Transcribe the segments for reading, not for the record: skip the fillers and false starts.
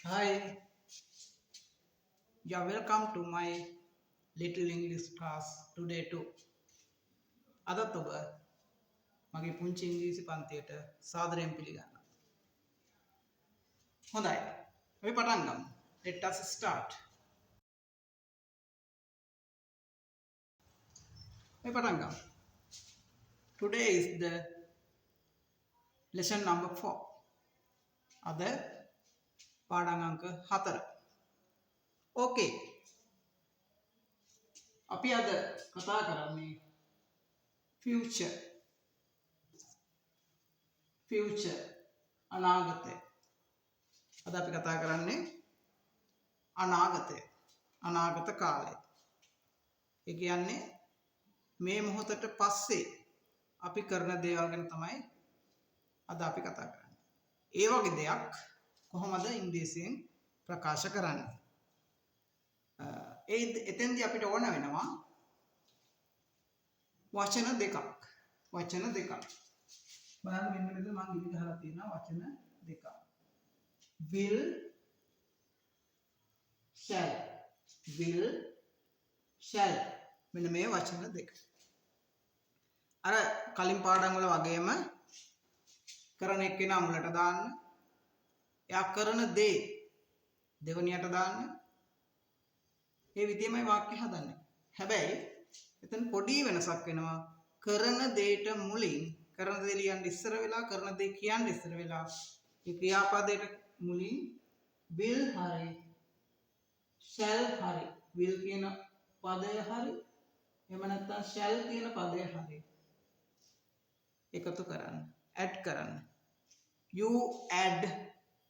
Hi, you're welcome to my little English class today too. අදත් ඔබ මගේ පුංචි ඉංග්‍රීසි පන්තියට සාදරයෙන් පිළිගන්නවා. හොඳයි. අපි පටන් ගමු. Let us start. අපි පටන් ගමු. Today is the lesson number 4. අද පාඩම් අංක 4. Okay. අපි අද කතා කරන්නේ future අනාගතය. අද අපි කතා කරන්නේ අනාගත කාලය. ඒ කියන්නේ මේ මොහොතට පස්සේ අපි කරන දේවල් ගැන තමයි අද අපි කතා කරන්නේ. ඒ වගේ දෙයක් කොහොමද ඉංග්‍රීසියෙන් ප්‍රකාශ කරන්නේ? එතෙන්දී අපිට ඕන වෙනවා වචන දෙකක්. බලන්න මෙන්න මෙතන මම ඉලි ගහලා තියෙනවා වචන දෙකක්. will shall මෙන්න මේ වචන දෙක. අර කලින් පාඩම් වල වගේම කරන එක්කෙනා මුලට දාන්න. එයා කරන දේ දෙවනියට දාන්න. මේ විදිහමයි වාක්‍ය හදන්නේ. හැබැයි එතන පොඩි වෙනසක් වෙනවා. කරන දෙයට මුලින් කරන දේ ලියන්න ඉස්සර වෙලා කරන දේ කියන්න ඉස්සර වෙලා ඒ ක්‍රියාපදයට මුලින් will හරි shall හරි will කියන පදය හරි එහෙම නැත්නම් shall කියන පදය හරි එකතු කරන්න add කරන්න. You add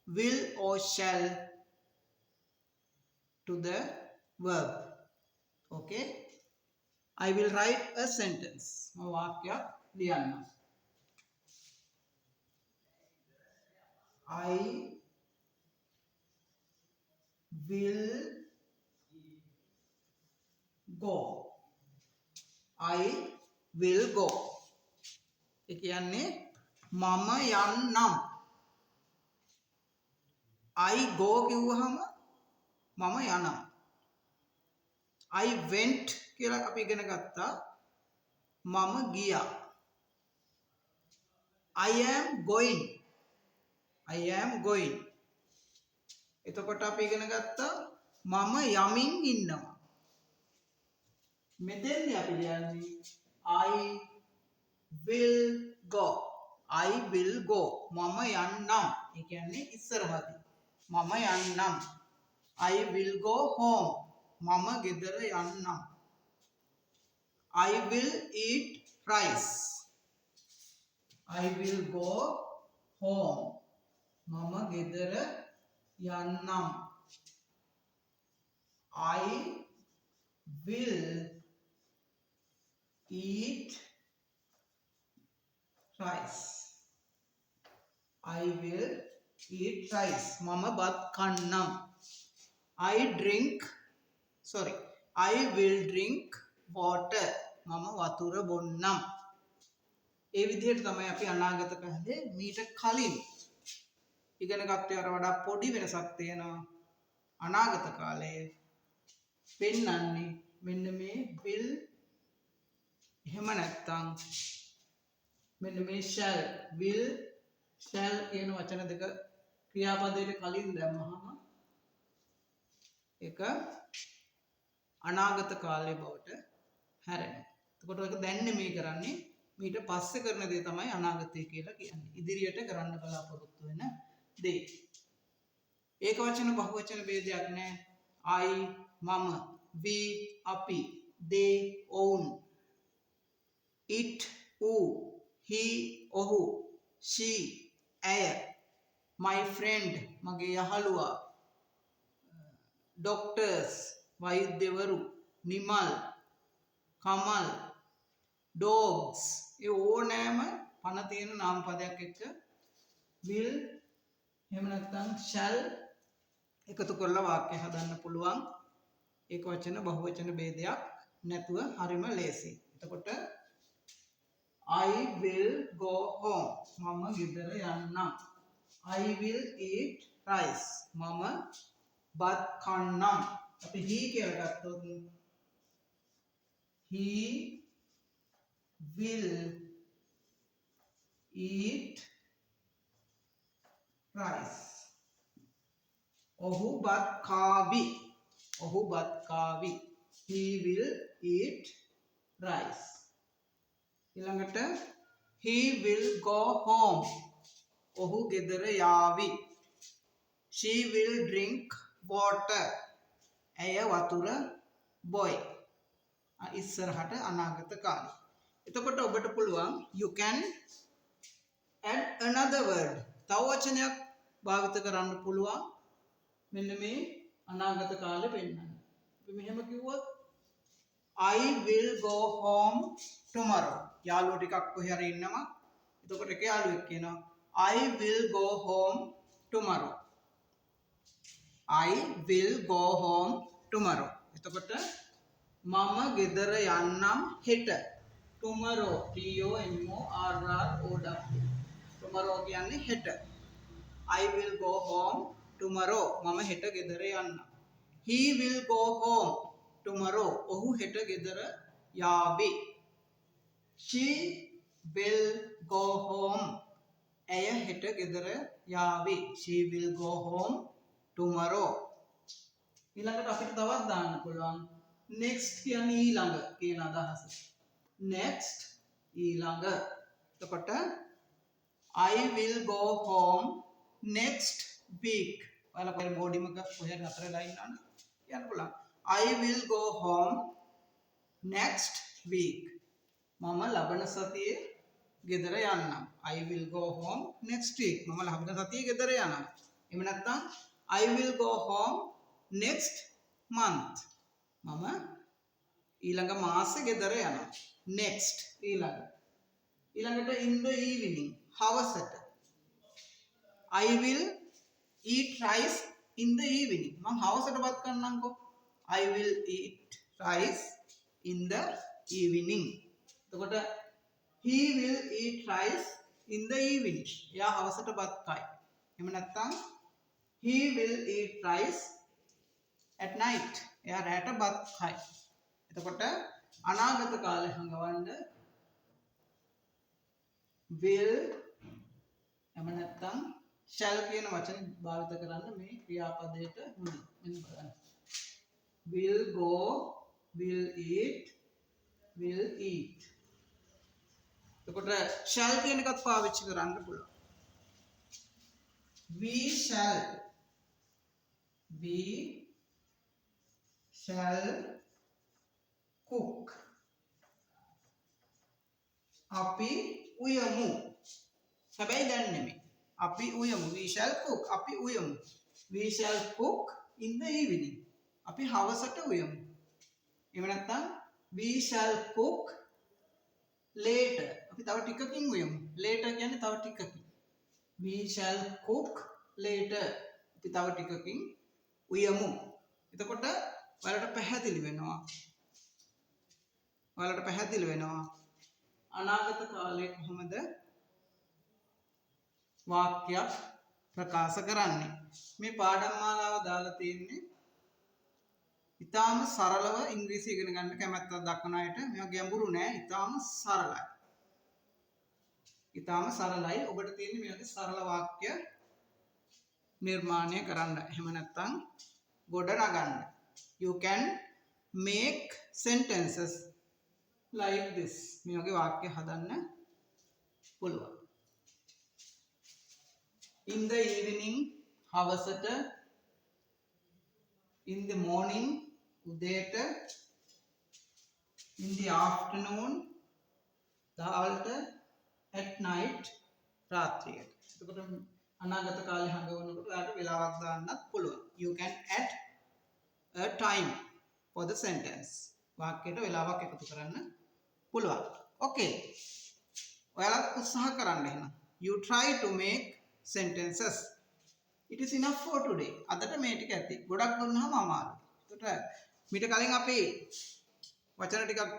will or shall to the verb. Okay, I will write a sentence. වාක්‍ය ලියන්න. I will go. ඒ කියන්නේ මම යන්නම්. I go කිව්වහම මම යනවා. I went කියලා අපි ඉගෙන ගත්තා. මම ගියා. I am going. එතකොට අපි ඉගෙන ගත්තා මම යමින් ඉන්නවා. මෙතෙන්දී අපි ලියන්නේ I will go. මම යන්නම්. ඒ කියන්නේ ඉස්සරහදී. මම යන්නම්. I will go home. මම ගෙදර යන්නම්. I will eat rice. I will go home. මම ගෙදර යන්නම්. I will eat rice. මම බත් කන්නම්. I will drink water. මම වතුර බොන්නම්. ඒ විදිහට තමයි අපි අනාගත කාලේ මීට කලින් ඉගෙන ගත්තේ වඩා පොඩි වෙනසක් තියෙනවා. අනාගත කාලයේ පෙන්වන්නේ මෙන්න මේ will එහෙම නැත්නම් මෙන්න මේ shall කියන වචන දෙක ක්‍රියාපදයට කලින් දැම්මහම ඒක අනාගත කාලය බවට හැරෙනවා. එතකොට ඒක දැන් නෙමෙයි කරන්නේ ඊට පස්සේ කරන දේ තමයි අනාගතය කියලා කියන්නේ. ඉදිරියට කරන්න බලාපොරොත්තු වෙන දේ. ඒක වචන බහුවචන ભેදයක් නැහැ. I මම, we අපි, they ඔවුන්, it ඌ, he ඔහු, she ඇය, my friend මගේ යහළුවා, doctors වෛද්‍යවරු, නිමල්, කමල්, dogs ඒ ඕනෑම පණ තියෙන නාම පදයක් එක්ක will එහෙම නැත්නම් shall එකතු කරලා වාක්‍ය හදන්න පුළුවන්. ඒක වචන බහුවචන ભેදයක් නැතුව හරිම ලේසි. එතකොට I will go home. මම ගෙදර යන්නම්. I will eat rice. මම බත් කන්නම්. අපි he කියලා ගත්තොත් he will eat rice. ඔහු බත් කාවි. ඔහු බත් කාවි. He will eat rice. ඊළඟට he will go home. ඔහු ගෙදර යාවි. She will drink water. ඇය වතුර බොයි. ඉස්සරහට අනාගත කාලේ. එතකොට ඔබට පුළුවන් you can add another word. තව වචනයක් භාවිත කරන්න පුළුවන්. මෙන්න මේ අනාගත කාලේ පෙන්නන්න. අපි මෙහෙම කිව්වොත් I will go home tomorrow. යාළුවෝ ටිකක් කොහේ හරි ඉන්නවා. එතකොට එක යාළුවෙක් කියනවා I will go home tomorrow. I will go home tomorrow. එතකොට මම ගෙදර යන්නම් හෙට. tomorrow T O M O R R O W. tomorrow කියන්නේ හෙට. I will go home tomorrow. මම හෙට ගෙදර යන්නම්. He will go home tomorrow. ඔහු හෙට ගෙදර යාවි. She will go home. ඇය හෙට ගෙදර යාවි. She will go home tomorrow. ඊළඟට අපිට තවත් දාන්න පුළුවන් next කියන්නේ ඊළඟ කියන අදහස. next ඊළඟ. එතකොට I will go home next week. ඔයාලා කොහේ බෝඩිමක කොහේ නතර වෙලා ඉන්නවද? කියන්න පුළුවන්. I will go home next week. මම ලබන සතියේ ගෙදර යන්නම්. I will go home next week. මම ලබන සතියේ ගෙදර යනවා. එහෙම නැත්නම් I will go home next month. මම ඊළඟ මාසේ ගෙදර යනවා. next ඊළඟට in the evening හවසට I will eat rice in the evening. මම හවසට බත් කන්නම්කෝ. I will eat rice in the evening. එතකොට he will eat rice in the evening. එයා හවසට බත් කයි. එහෙම නැත්නම් he will eat rice at night. එයා රැට බත් කයි. එතකොට අනාගත කාලේ හංගවන්න will එහෙම නැත්නම් shall කියන වචන භාවිත කරන්න මේ ක්‍රියාපදයට හොඳයි. මෙන්න බලන්න. will go, will eat, will eat. එතකොට shall කියන එකත් පාවිච්චි කරන්න පුළුවන්. we shall cook. අපි උයමු. හැබැයි දැන් නෙමෙයි. අපි උයමු. we shall cook. අපි උයමු. we shall cook in the evening. අපි හවසට උයමු. එහෙම නැත්නම් we shall cook later. අපි තව ටිකකින් උයමු. later කියන්නේ තව ටිකකින්. we shall cook later. අපි තව ටිකකින් උයමු. එතකොට ඔයාලට පැහැදිලි වෙනවා. අනාගත කාලයේ කොහොමද වාක්‍යයක් ප්‍රකාශ කරන්නේ. මේ පාඩම් මාලාව දාලා තියෙන්නේ ඉතාම සරලව ඉංග්‍රීසි ඉගෙන ගන්න කැමැත්තක් දක්වන අයට. මේවා ගැඹුරු නෑ. ඉතාම සරලයි. ඔබට තියෙන්නේ මේ වගේ සරල වාක්‍ය නිර්මාණය කරන්න. එහෙම නැත්නම් ගොඩ නගන්න. You can make sentences like this. මේ වගේ වාක්‍ය හදන්න පුළුවන්. In the evening හවසට, in the morning උදේට, in the afternoon දහවල්ට, at night රාත්‍රියට. එතකොට අනාගත කාලේ හඟවනකොට ඔයාලට වෙලාවක් දාන්නත් පුළුවන්. You can add a time for the sentence. වාක්‍යයට වෙලාවක් එකතු කරන්න පුළුවන්. Okay. ඔයාලා උත්සාහ කරන්න එහෙනම්. You try to make sentences. It is enough for today. අදට මේ ටික ඇති. ගොඩක් දුන්නාම අමාරුයි. ඒකට මීට කලින් අපි වචන ටිකක්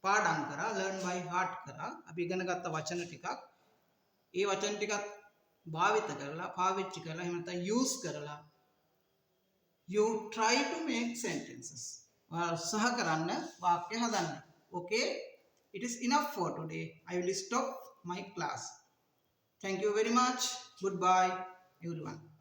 පාඩම් කරා, learn by heart කරා. අපි ඉගෙන ගත්ත වචන ටිකක්. ඒ වචන ටිකත් භාවිත කරලා පාවිච්චි කරලා එහෙම නැත්නම් use කරලා you try to make sentences. උත්සාහ කරන්න වාක්‍ය හදන්න. Okay, it is enough for today. I will stop my class. Thank you very much. Goodbye everyone.